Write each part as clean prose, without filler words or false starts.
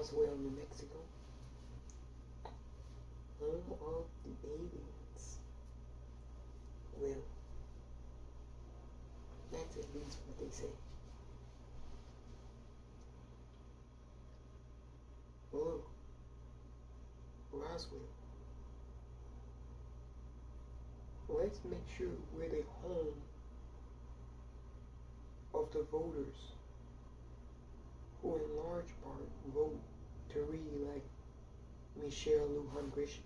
Roswell, New Mexico, home of the aliens. Well, that's at least what they say. Look, Roswell. Let's make sure we're the home of the voters who in large part vote to re-elect Michelle Lujan Grisham.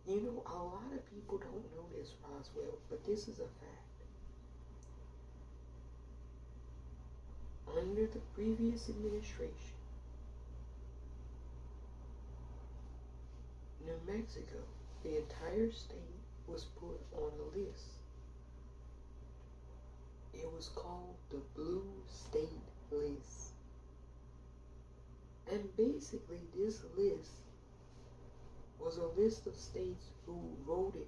You know, a lot of people don't know this, Roswell, but this is a fact. Under the previous administration, New Mexico, the entire state, was put on a list. It was called the Blue State List. And basically this list was a list of states who voted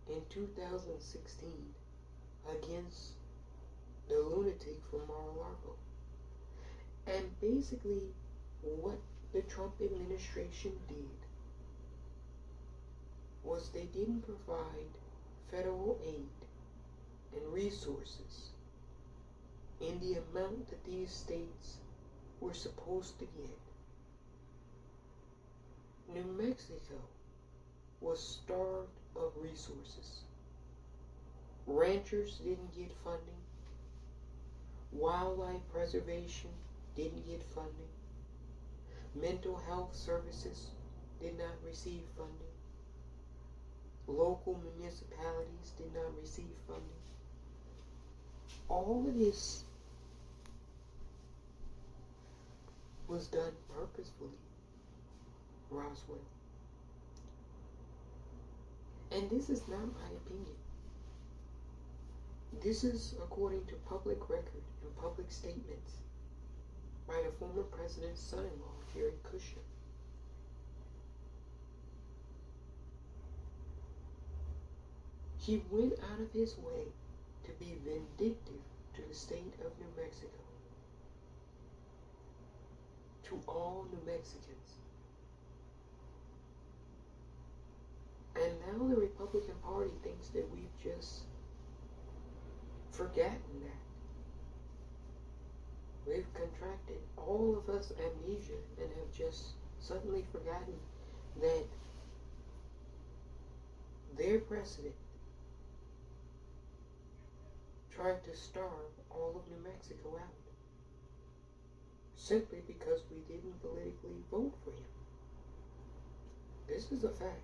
in 2016 against the lunatic from Mar-a-Lago. And basically what the Trump administration did was they didn't provide federal aid and resources in the amount that these states were supposed to get. New Mexico was starved of resources. Ranchers didn't get funding. Wildlife preservation didn't get funding. Mental health services did not receive funding. Local municipalities did not receive funding. All of this was done purposefully, Roswell. And this is not my opinion. This is according to public record and public statements by the former president's son-in-law, Jared Kushner. He went out of his way to be vindictive to the state of New Mexico, to all New Mexicans. And now the Republican Party thinks that we've just forgotten that. We've contracted, all of us, amnesia and have just suddenly forgotten that their president tried to starve all of New Mexico out simply because we didn't politically vote for him. This is a fact.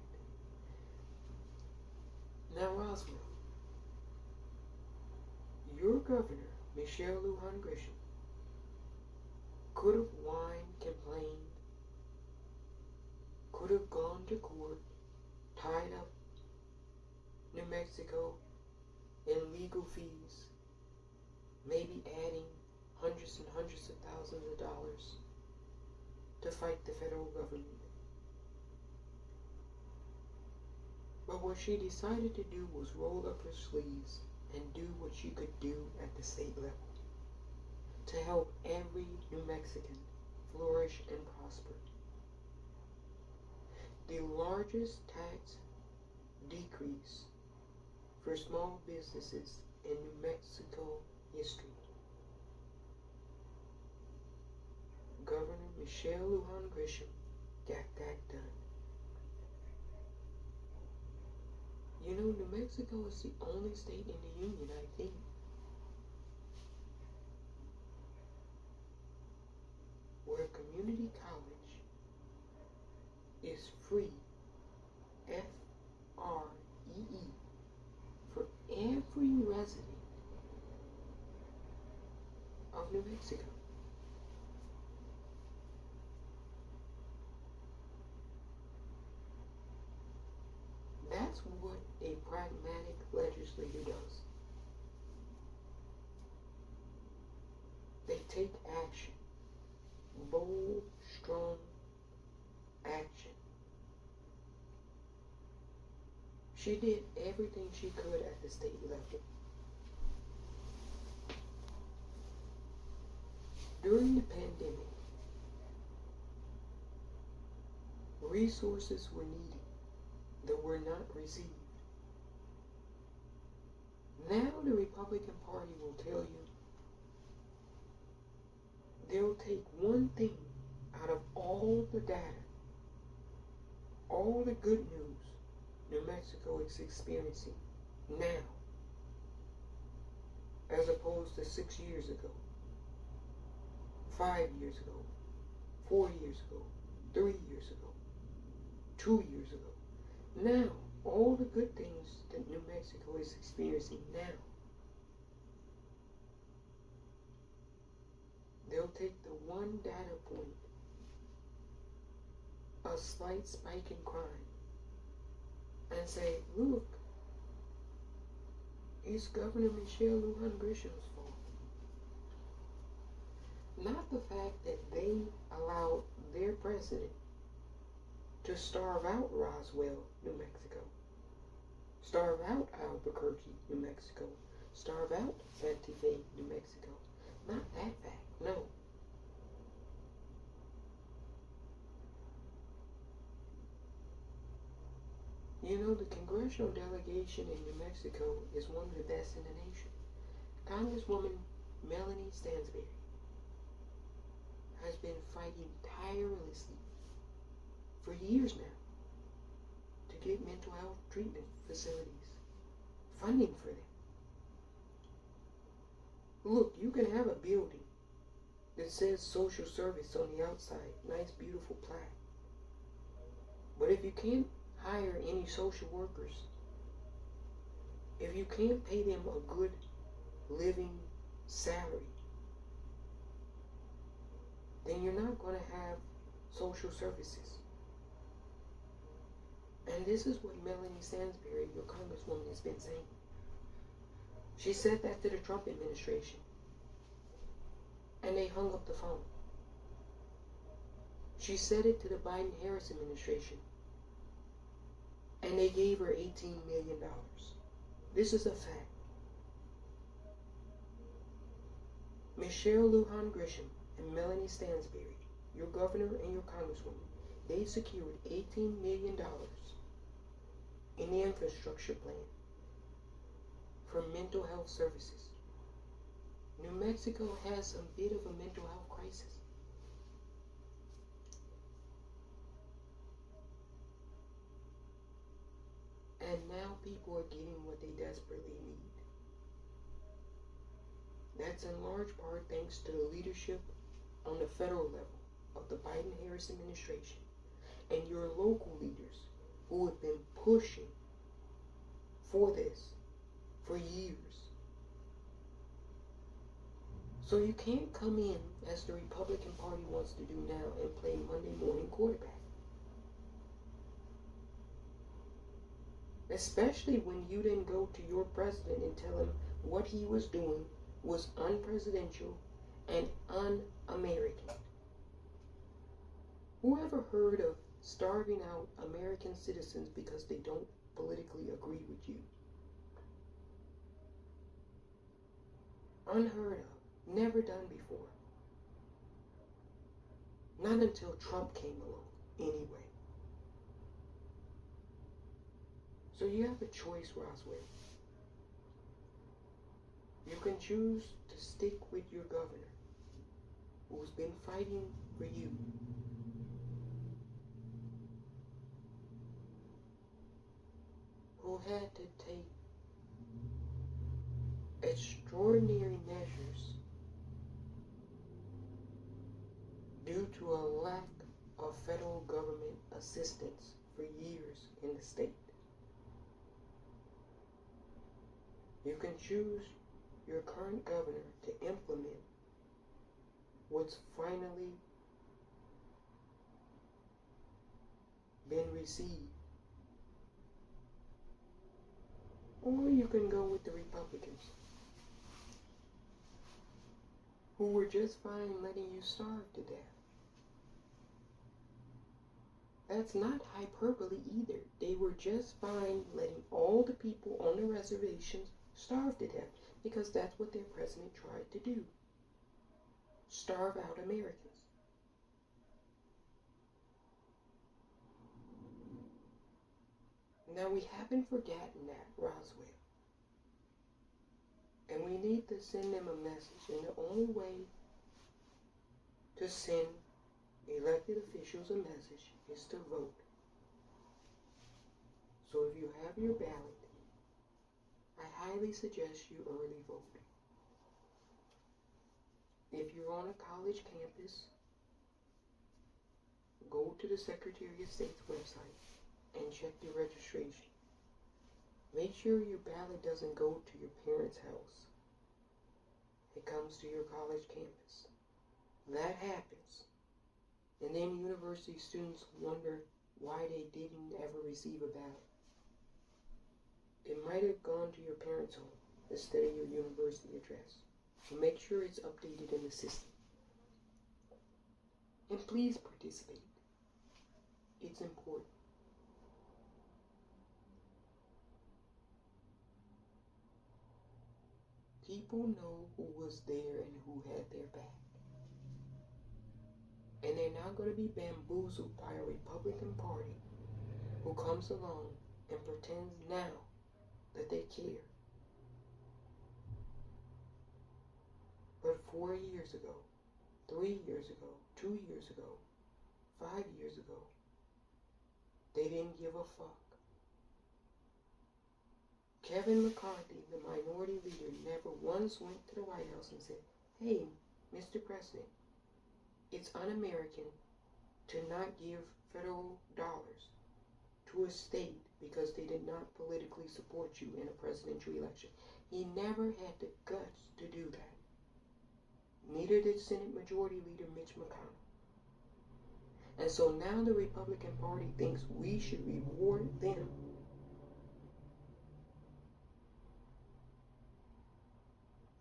Now, Roswell, your governor, Michelle Lujan Grisham, could have whined, complained, could have gone to court, tied up New Mexico in legal fees, maybe adding hundreds and hundreds of thousands of dollars to fight the federal government. But what she decided to do was roll up her sleeves and do what she could do at the state level to help every New Mexican flourish and prosper. The largest tax decrease for small businesses in New Mexico history. Governor Michelle Lujan Grisham got that done. You know, New Mexico is the only state in the union, I think, where community college is free, F-R-E-E, for every resident of New Mexico. That's what a pragmatic legislator does. They take action. Bold, strong action. She did everything she could at the state level. During the pandemic, resources were needed that were not received. Now the Republican Party will tell you they'll take one thing out of all the data, all the good news New Mexico is experiencing now, as opposed to 6 years ago, 5 years ago, 4 years ago, 3 years ago, 2 years ago. Now, all the good things that New Mexico is experiencing now, they'll take the one data point, a slight spike in crime, and say, look, it's Governor Michelle Lujan Grisham's fault. Not the fact that they allowed their president to starve out Roswell, New Mexico, starve out Albuquerque, New Mexico, starve out Santa Fe, New Mexico. Not that fact, no. You know, the congressional delegation in New Mexico is one of the best in the nation. Congresswoman Melanie Stansberry has been fighting tirelessly for years now to get mental health treatment facilities, funding for them. Look, you can have a building that says social service on the outside, nice beautiful plaque. But if you can't hire any social workers, if you can't pay them a good living salary, then you're not going to have social services. And this is what Melanie Stansberry, your congresswoman, has been saying. She said that to the Trump administration, and they hung up the phone. She said it to the Biden-Harris administration, and they gave her $18 million. This is a fact. Michelle Lujan Grisham and Melanie Stansberry, your governor and your congresswoman, they secured $18 million in the infrastructure plan for mental health services. New Mexico has a bit of a mental health crisis. And now people are getting what they desperately need. That's in large part thanks to the leadership on the federal level of the Biden-Harris administration and your local leaders who have been pushing for this for years. So you can't come in, as the Republican Party wants to do now, and play Monday morning quarterback. Especially when you didn't go to your president and tell him what he was doing was unpresidential and un-American. Whoever heard of starving out American citizens because they don't politically agree with you? Unheard of. Never done before. Not until Trump came along, anyway. So you have a choice, Roswell. You can choose to stick with your governor, who's been fighting for you. Who had to take extraordinary measures due to a lack of federal government assistance for years in the state. You can choose your current governor to implement what's finally been received. Or you can go with the Republicans, who were just fine letting you starve to death. That's not hyperbole either. They were just fine letting all the people on the reservations starve to death, because that's what their president tried to do. starve out Americans. Now we haven't forgotten that, Roswell. And we need to send them a message. And the only way to send elected officials a message is to vote. So if you have your ballot, I highly suggest you early vote. If you're on a college campus, go to the Secretary of State's website and check your registration. Make sure your ballot doesn't go to your parents' house. It comes to your college campus. That happens. And then university students wonder why they didn't ever receive a ballot. It might have gone to your parents' home instead of your university address. So make sure it's updated in the system. And please participate. It's important. People know who was there and who had their back. And they're not going to be bamboozled by a Republican Party who comes along and pretends now that they care. But 4 years ago, 3 years ago, 2 years ago, 5 years ago, they didn't give a fuck. Kevin McCarthy, the minority leader, never once went to the White House and said, "Hey, Mr. President, it's un-American to not give federal dollars to a state because they did not politically support you in a presidential election." He never had the guts to do that. Neither did Senate Majority Leader Mitch McConnell. And so now the Republican Party thinks we should reward them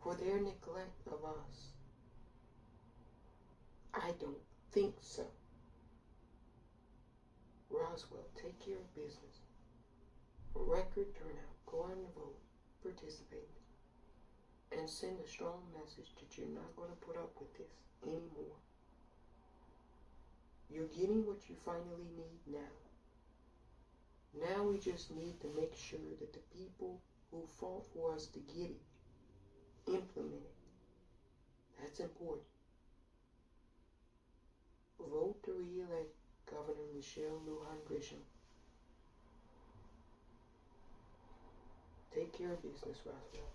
for their neglect of us. I don't think so. Roswell, take care of business. Record turnout. Go out and vote. Participate. And send a strong message that you're not going to put up with this anymore. You're getting what you finally need now. Now we just need to make sure that the people who fought for us to get it implement it. That's important. Vote to re-elect Governor Michelle Lujan Grisham. Take care of business, Roswell.